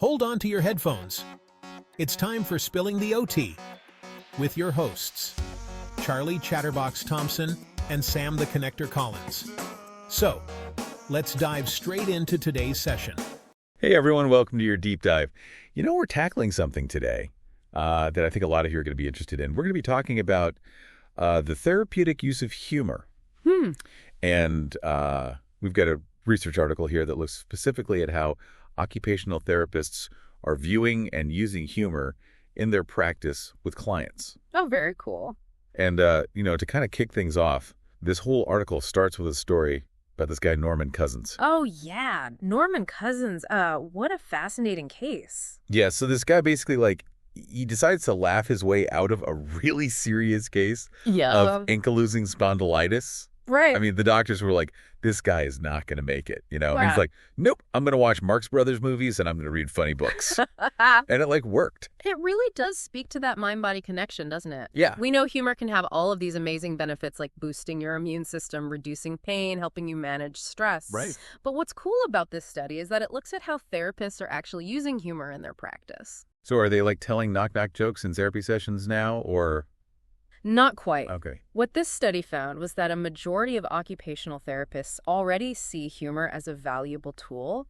Hold on to your headphones. It's time for Spilling the OT with your hosts, Charlie Chatterbox Thompson and Sam the Connector Collins. So, let's dive straight into today's session. Hey everyone, welcome to your deep dive. We're tackling something today that I think a lot of you are going to be interested in. We're going to be talking about the therapeutic use of humor. And we've got a research article here that looks specifically at how occupational therapists are viewing and using humor in their practice with clients. Oh, very cool. And, to kind of kick things off, this whole article starts with a story about this guy, Norman Cousins. Oh, yeah. Norman Cousins. What a fascinating case. Yeah, so this guy basically, he decides to laugh his way out of a really serious case of ankylosing spondylitis. Right. I mean, the doctors were like, this guy is not going to make it, Wow. And he's like, nope, I'm going to watch Marx Brothers movies and I'm going to read funny books. And it, worked. It really does speak to that mind-body connection, doesn't it? Yeah. We know humor can have all of these amazing benefits like boosting your immune system, reducing pain, helping you manage stress. Right. But what's cool about this study is that it looks at how therapists are actually using humor in their practice. So are they, telling knock-knock jokes in therapy sessions now, or...? Not quite. Okay. What this study found was that a majority of occupational therapists already see humor as a valuable tool,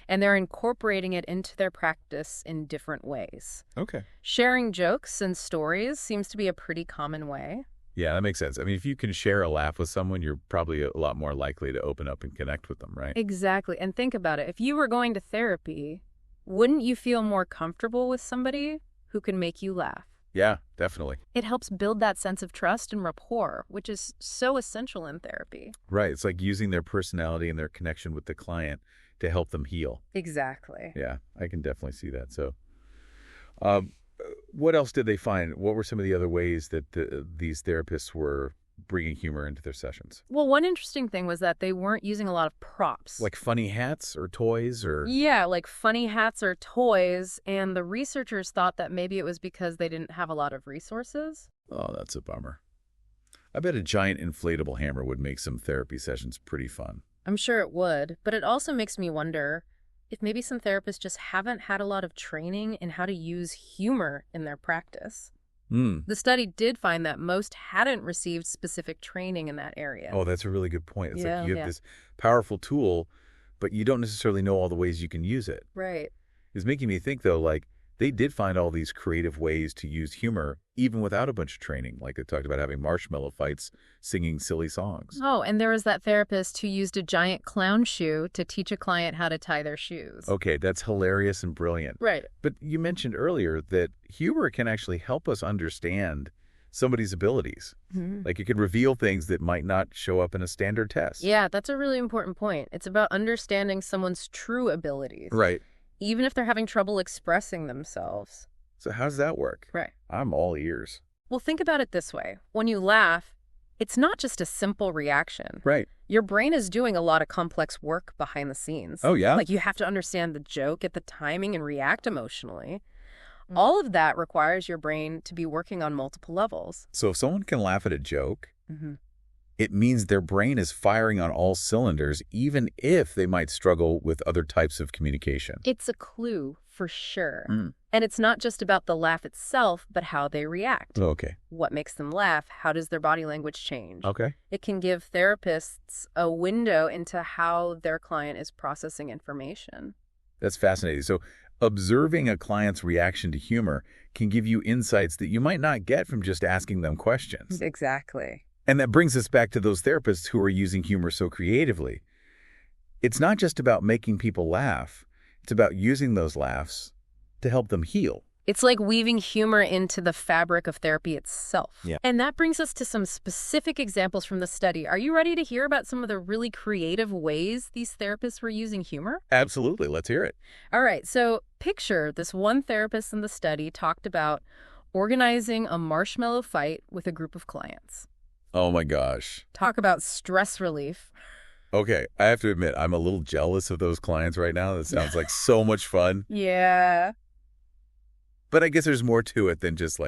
and they're incorporating it into their practice in different ways. Okay. Sharing jokes and stories seems to be a pretty common way. Yeah, that makes sense. I mean, if you can share a laugh with someone, you're probably a lot more likely to open up and connect with them, right? Exactly. And think about it. If you were going to therapy, wouldn't you feel more comfortable with somebody who can make you laugh? Yeah, definitely. It helps build that sense of trust and rapport, which is so essential in therapy. Right. It's like using their personality and their connection with the client to help them heal. Exactly. Yeah, I can definitely see that. So what else did they find? What were some of the other ways that these therapists were bringing humor into their sessions? Well, one interesting thing was that they weren't using a lot of props. Like funny hats or toys or... Yeah, like funny hats or toys, and the researchers thought that maybe it was because they didn't have a lot of resources. Oh, that's a bummer. I bet a giant inflatable hammer would make some therapy sessions pretty fun. I'm sure it would, but it also makes me wonder if maybe some therapists just haven't had a lot of training in how to use humor in their practice. The study did find that most hadn't received specific training in that area. Oh, that's a really good point. It's Yeah, like you have this powerful tool, but you don't necessarily know all the ways you can use it. Right. It's making me think, though, they did find all these creative ways to use humor even without a bunch of training. Like they talked about having marshmallow fights, singing silly songs. Oh, and there was that therapist who used a giant clown shoe to teach a client how to tie their shoes. Okay, that's hilarious and brilliant. Right. But you mentioned earlier that humor can actually help us understand somebody's abilities. Like it can reveal things that might not show up in a standard test. Yeah, that's a really important point. It's about understanding someone's true abilities. Right. Even if they're having trouble expressing themselves. So how does that work? Right. I'm all ears. Well, think about it this way. When you laugh, it's not just a simple reaction. Right. Your brain is doing a lot of complex work behind the scenes. Oh, yeah? Like you have to understand the joke, get the timing, and react emotionally. All of that requires your brain to be working on multiple levels. So if someone can laugh at a joke, it means their brain is firing on all cylinders, even if they might struggle with other types of communication. It's a clue, for sure. And it's not just about the laugh itself, but how they react. Okay. What makes them laugh? How does their body language change? Okay. It can give therapists a window into how their client is processing information. That's fascinating. So observing a client's reaction to humor can give you insights that you might not get from just asking them questions. Exactly. And that brings us back to those therapists who are using humor so creatively. It's not just about making people laugh. It's about using those laughs to help them heal. It's like weaving humor into the fabric of therapy itself. Yeah. And that brings us to some specific examples from the study. Are you ready to hear about some of the really creative ways these therapists were using humor? Absolutely. Let's hear it. All right. So picture this one therapist in the study talked about organizing a marshmallow fight with a group of clients. Oh, my gosh. Talk about stress relief. Okay, I have to admit, I'm a little jealous of those clients right now. That sounds like so much fun. Yeah. But I guess there's more to it than just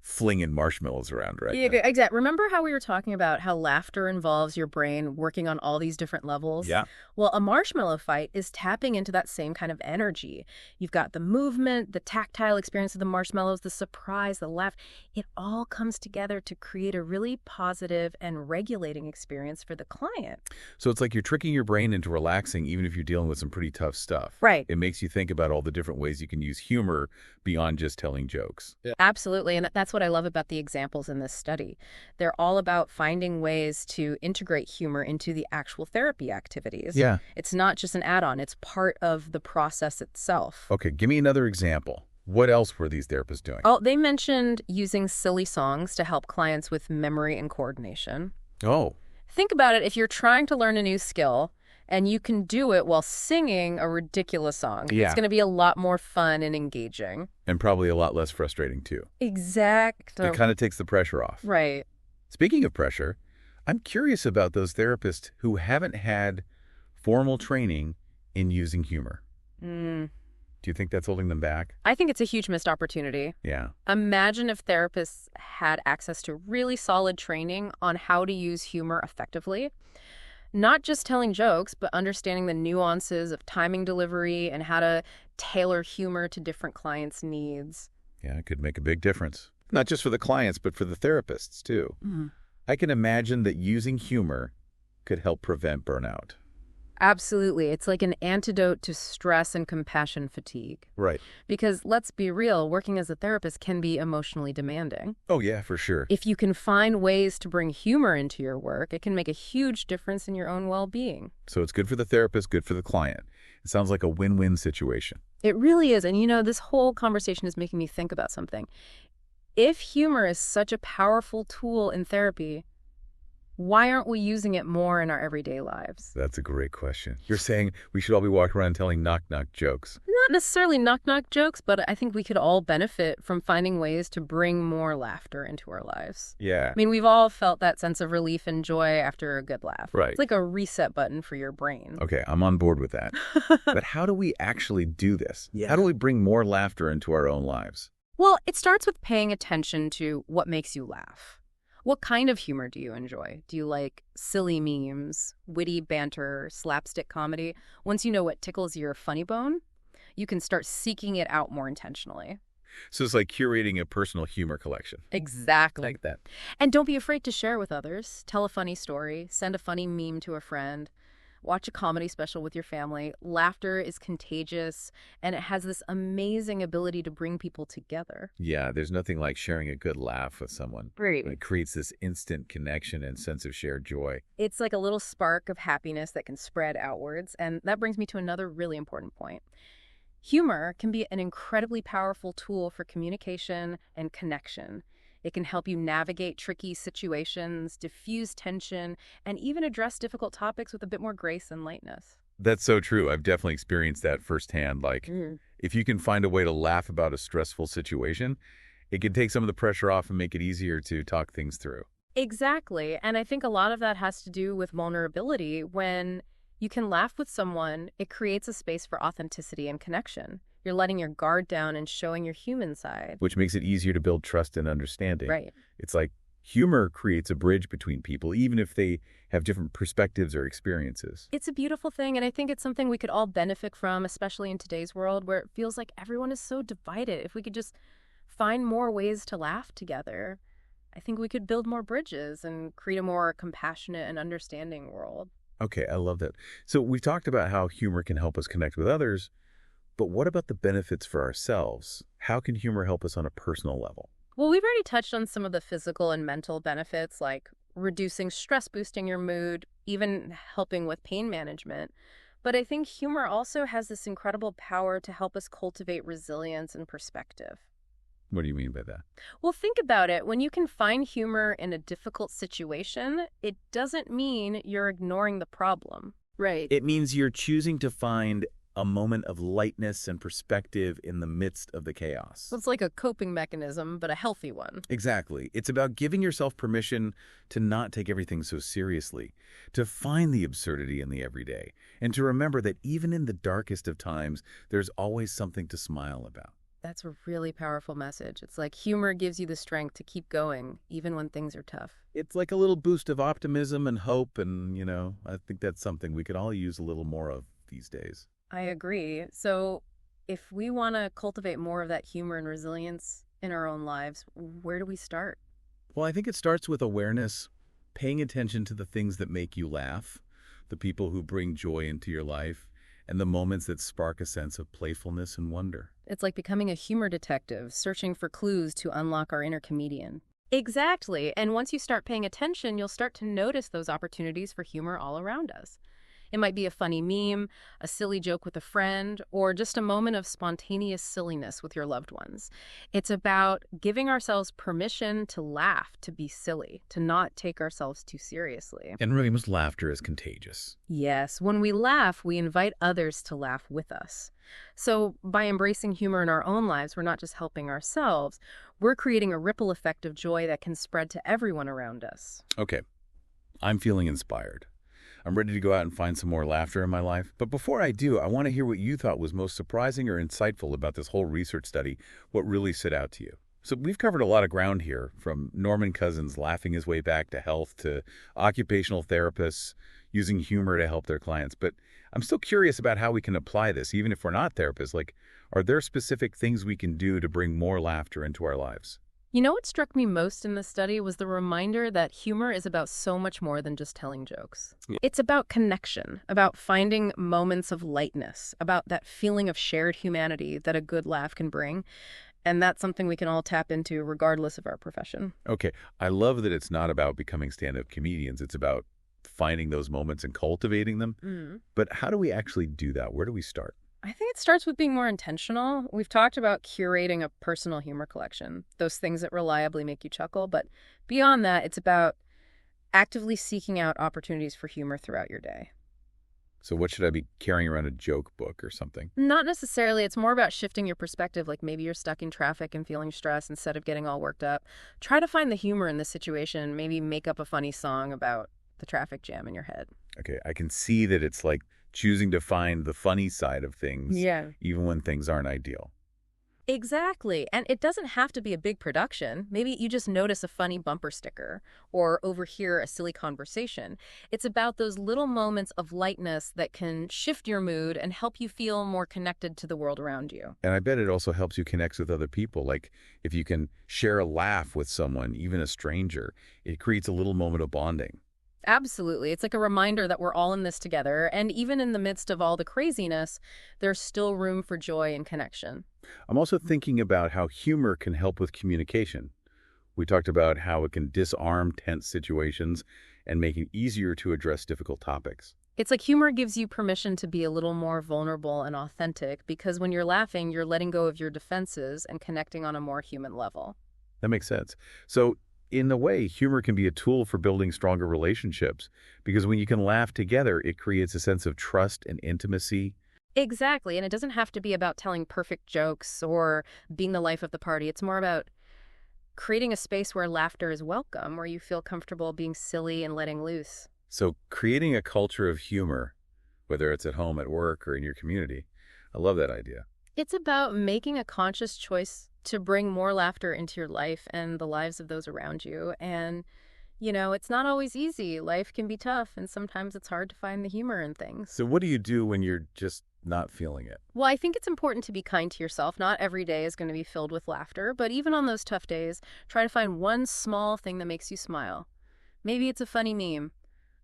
flinging marshmallows around right Yeah, now. exactly. Remember how we were talking about how laughter involves your brain working on all these different levels? Yeah. Well, a marshmallow fight is tapping into that same kind of energy. You've got the movement, the tactile experience of the marshmallows, the surprise, the laugh. It all comes together to create a really positive and regulating experience for the client. So it's like you're tricking your brain into relaxing even if you're dealing with some pretty tough stuff. Right. It makes you think about all the different ways you can use humor beyond just telling jokes. Yeah. Absolutely. And that's what I love about the examples in this study. They're all about finding ways to integrate humor into the actual therapy activities. Yeah. It's not just an add-on. It's part of the process itself. Okay, give me another example. What else were these therapists doing? Oh, they mentioned using silly songs to help clients with memory and coordination. Oh, Think about it. If you're trying to learn a new skill and you can do it while singing a ridiculous song, Yeah. it's going to be a lot more fun and engaging. and probably a lot less frustrating too. Exactly. It kind of takes the pressure off. Right. Speaking of pressure, I'm curious about those therapists who haven't had formal training in using humor. Do you think that's holding them back? I think it's a huge missed opportunity. Yeah. Imagine if therapists had access to really solid training on how to use humor effectively. Not just telling jokes, but understanding the nuances of timing delivery and how to tailor humor to different clients' needs. Yeah, it could make a big difference. Not just for the clients, but for the therapists too. I can imagine that using humor could help prevent burnout. Absolutely. It's like an antidote to stress and compassion fatigue. Right. Because let's be real, working as a therapist can be emotionally demanding. Oh, yeah, for sure. If you can find ways to bring humor into your work, it can make a huge difference in your own well-being. So it's good for the therapist, good for the client. It sounds like a win-win situation. It really is. And this whole conversation is making me think about something. If humor is such a powerful tool in therapy, why aren't we using it more in our everyday lives? That's a great question. You're saying we should all be walking around telling knock-knock jokes. Not necessarily knock-knock jokes, but I think we could all benefit from finding ways to bring more laughter into our lives. Yeah. I mean, we've all felt that sense of relief and joy after a good laugh. Right. It's like a reset button for your brain. Okay, I'm on board with that. But how do we actually do this? Yeah. How do we bring more laughter into our own lives? Well, it starts with paying attention to what makes you laugh. What kind of humor do you enjoy? Do you like silly memes, witty banter, slapstick comedy? Once you know what tickles your funny bone, you can start seeking it out more intentionally. So it's like curating a personal humor collection. Exactly. Like that. And don't be afraid to share with others. Tell a funny story, send a funny meme to a friend, watch a comedy special with your family. Laughter is contagious, and it has this amazing ability to bring people together. Yeah, there's nothing like sharing a good laugh with someone. Right. It creates this instant connection and sense of shared joy. It's like a little spark of happiness that can spread outwards, and that brings me to another really important point. Humor can be an incredibly powerful tool for communication and connection. It can help you navigate tricky situations, diffuse tension, and even address difficult topics with a bit more grace and lightness. That's so true. I've definitely experienced that firsthand. Like, if you can find a way to laugh about a stressful situation, it can take some of the pressure off and make it easier to talk things through. Exactly. And I think a lot of that has to do with vulnerability. When you can laugh with someone, it creates a space for authenticity and connection. You're letting your guard down and showing your human side. Which makes it easier to build trust and understanding. Right. It's like humor creates a bridge between people, even if they have different perspectives or experiences. It's a beautiful thing, and I think it's something we could all benefit from, especially in today's world where it feels like everyone is so divided. If we could just find more ways to laugh together, I think we could build more bridges and create a more compassionate and understanding world. Okay, I love that. So we've talked about how humor can help us connect with others, but what about the benefits for ourselves? How can humor help us on a personal level? Well, we've already touched on some of the physical and mental benefits, like reducing stress, boosting your mood, even helping with pain management. But I think humor also has this incredible power to help us cultivate resilience and perspective. What do you mean by that? Well, think about it. When you can find humor in a difficult situation, it doesn't mean you're ignoring the problem. Right. It means you're choosing to find a moment of lightness and perspective in the midst of the chaos. So it's like a coping mechanism, but a healthy one. Exactly. It's about giving yourself permission to not take everything so seriously, to find the absurdity in the everyday, and to remember that even in the darkest of times, there's always something to smile about. That's a really powerful message. It's like humor gives you the strength to keep going, even when things are tough. It's like a little boost of optimism and hope, and, I think that's something we could all use a little more of these days. I agree. So if we want to cultivate more of that humor and resilience in our own lives, where do we start? Well, I think it starts with awareness, paying attention to the things that make you laugh, the people who bring joy into your life, and the moments that spark a sense of playfulness and wonder. It's like becoming a humor detective, searching for clues to unlock our inner comedian. Exactly. And once you start paying attention, you'll start to notice those opportunities for humor all around us. It might be a funny meme, a silly joke with a friend, or just a moment of spontaneous silliness with your loved ones. It's about giving ourselves permission to laugh, to be silly, to not take ourselves too seriously. And remember, laughter is contagious. Yes, when we laugh, we invite others to laugh with us. So by embracing humor in our own lives, we're not just helping ourselves, we're creating a ripple effect of joy that can spread to everyone around us. Okay, I'm feeling inspired. I'm ready to go out and find some more laughter in my life. But before I do, I want to hear what you thought was most surprising or insightful about this whole research study, what really stood out to you. So we've covered a lot of ground here, from Norman Cousins laughing his way back to health to occupational therapists using humor to help their clients. But I'm still curious about how we can apply this, even if we're not therapists. Like, are there specific things we can do to bring more laughter into our lives? You know what struck me most in this study was the reminder that humor is about so much more than just telling jokes. Yeah. It's about connection, about finding moments of lightness, about that feeling of shared humanity that a good laugh can bring. And that's something we can all tap into regardless of our profession. Okay, I love that it's not about becoming stand-up comedians. It's about finding those moments and cultivating them. But how do we actually do that? Where do we start? I think it starts with being more intentional. We've talked about curating a personal humor collection, those things that reliably make you chuckle. But beyond that, it's about actively seeking out opportunities for humor throughout your day. So what should I be carrying around, a joke book or something? Not necessarily. It's more about shifting your perspective. Like maybe you're stuck in traffic and feeling stressed instead of getting all worked up. Try to find the humor in this situation. Maybe make up a funny song about the traffic jam in your head. Okay, I can see that it's like choosing to find the funny side of things, even when things aren't ideal. Exactly. And it doesn't have to be a big production. Maybe you just notice a funny bumper sticker or overhear a silly conversation. It's about those little moments of lightness that can shift your mood and help you feel more connected to the world around you. And I bet it also helps you connect with other people. Like if you can share a laugh with someone, even a stranger, it creates a little moment of bonding. Absolutely. It's like a reminder that we're all in this together. And even in the midst of all the craziness, there's still room for joy and connection. I'm also thinking about how humor can help with communication. We talked about how it can disarm tense situations and make it easier to address difficult topics. It's like humor gives you permission to be a little more vulnerable and authentic because when you're laughing, you're letting go of your defenses and connecting on a more human level. That makes sense. So in a way, humor can be a tool for building stronger relationships because when you can laugh together, it creates a sense of trust and intimacy. Exactly. And it doesn't have to be about telling perfect jokes or being the life of the party. It's more about creating a space where laughter is welcome, where you feel comfortable being silly and letting loose. So creating a culture of humor, whether it's at home, at work, or in your community, I love that idea. It's about making a conscious choice to bring more laughter into your life and the lives of those around you. And, it's not always easy. Life can be tough, and sometimes it's hard to find the humor in things. So what do you do when you're just not feeling it? Well, I think it's important to be kind to yourself. Not every day is going to be filled with laughter, but even on those tough days, try to find one small thing that makes you smile. Maybe it's a funny meme,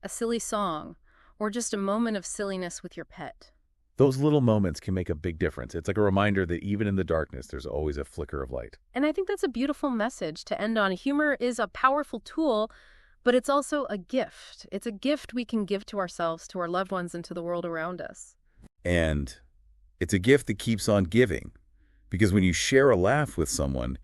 a silly song, or just a moment of silliness with your pet. Those little moments can make a big difference. It's like a reminder that even in the darkness, there's always a flicker of light. And I think that's a beautiful message to end on. Humor is a powerful tool, but it's also a gift. It's a gift we can give to ourselves, to our loved ones, and to the world around us. And it's a gift that keeps on giving. Because when you share a laugh with someone,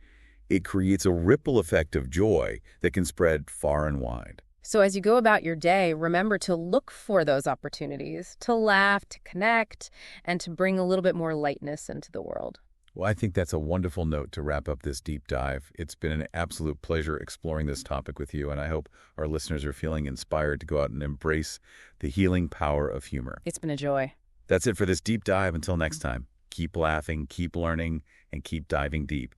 it creates a ripple effect of joy that can spread far and wide. So as you go about your day, remember to look for those opportunities, to laugh, to connect, and to bring a little bit more lightness into the world. Well, I think that's a wonderful note to wrap up this deep dive. It's been an absolute pleasure exploring this topic with you, and I hope our listeners are feeling inspired to go out and embrace the healing power of humor. It's been a joy. That's it for this deep dive. Until next time, keep keep laughing, keep learning, and keep diving deep.